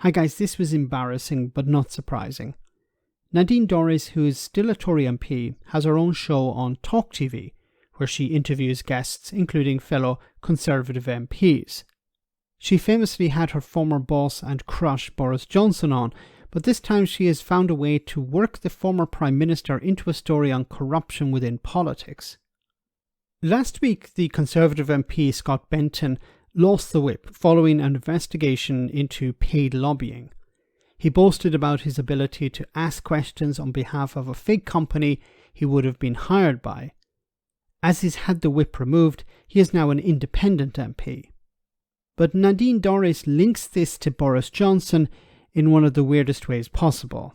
Hi guys, this was embarrassing but not surprising. Nadine Dorries, who is still a Tory MP, has her own show on Talk TV, where she interviews guests, including fellow Conservative MPs. She famously had her former boss and crush Boris Johnson on, but this time she has found a way to work the former Prime Minister into a story on corruption within politics. Last week, the Conservative MP Scott Benton lost the whip following an investigation into paid lobbying. He boasted about his ability to ask questions on behalf of a fake company he would have been hired by. As he's had the whip removed, he is now an independent MP. But Nadine Dorries links this to Boris Johnson in one of the weirdest ways possible.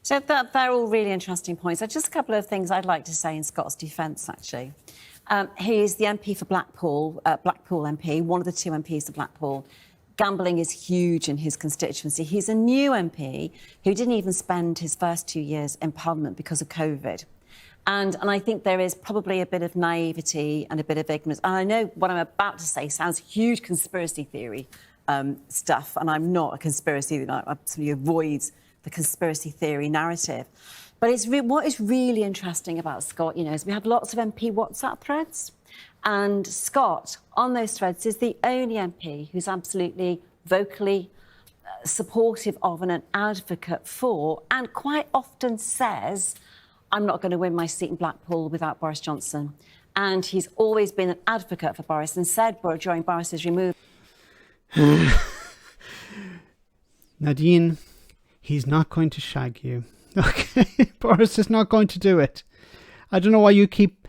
So they're all really interesting points. Just a couple of things I'd like to say in Scott's defence, actually. He's the MP for Blackpool MP, one of the two MPs for Blackpool. Gambling is huge in his constituency. He's a new MP who didn't even spend his first 2 years in Parliament because of COVID. And I think there is probably a bit of naivety and a bit of ignorance. And I know what I'm about to say sounds huge conspiracy theory stuff, and I'm not a conspiracy theory. I absolutely avoid the conspiracy theory narrative. But what is really interesting about Scott, is we have lots of MP WhatsApp threads. And Scott, on those threads, is the only MP who's absolutely vocally supportive of and an advocate for, and quite often says, I'm not going to win my seat in Blackpool without Boris Johnson. And he's always been an advocate for Boris and said during Boris's removal. Nadine, he's not going to shag you. Okay, Boris is not going to do it. I don't know why you keep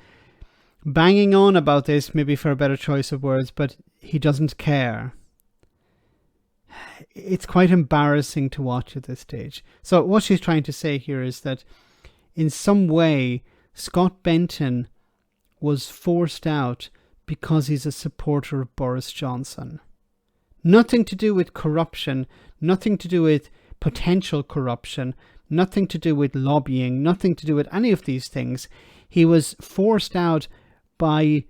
banging on about this, maybe for a better choice of words, but he doesn't care. It's quite embarrassing to watch at this stage. So what she's trying to say here is that in some way, Scott Benton was forced out because he's a supporter of Boris Johnson. Nothing to do with corruption, nothing to do with potential corruption, nothing to do with lobbying, nothing to do with any of these things. He was forced out by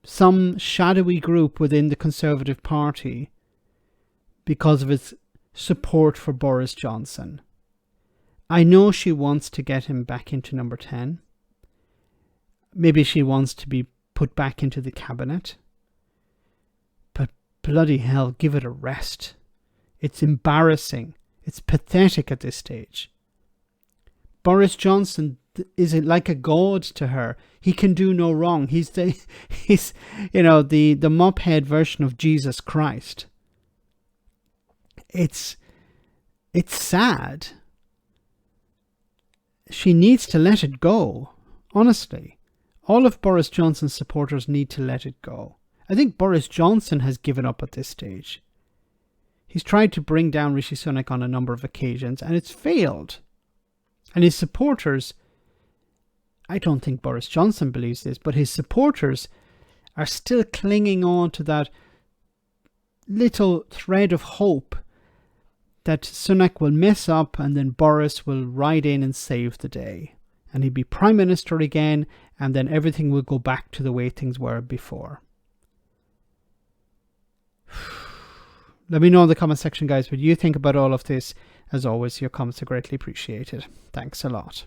some shadowy group within the Conservative Party because of his support for Boris Johnson. I know she wants to get him back into number 10. Maybe she wants to be put back into the cabinet. But bloody hell, give it a rest. It's embarrassing. It's pathetic at this stage. Boris Johnson is like a god to her. He can do no wrong. He's the mophead version of Jesus Christ. It's sad. She needs to let it go. Honestly, all of Boris Johnson's supporters need to let it go. I think Boris Johnson has given up at this stage. He's tried to bring down Rishi Sunak on a number of occasions, and it's failed. And his supporters, I don't think Boris Johnson believes this, but his supporters are still clinging on to that little thread of hope that Sunak will mess up and then Boris will ride in and save the day. And he'll be Prime Minister again, and then everything will go back to the way things were before. Let me know in the comment section, guys, what you think about all of this. As always, your comments are greatly appreciated. Thanks a lot.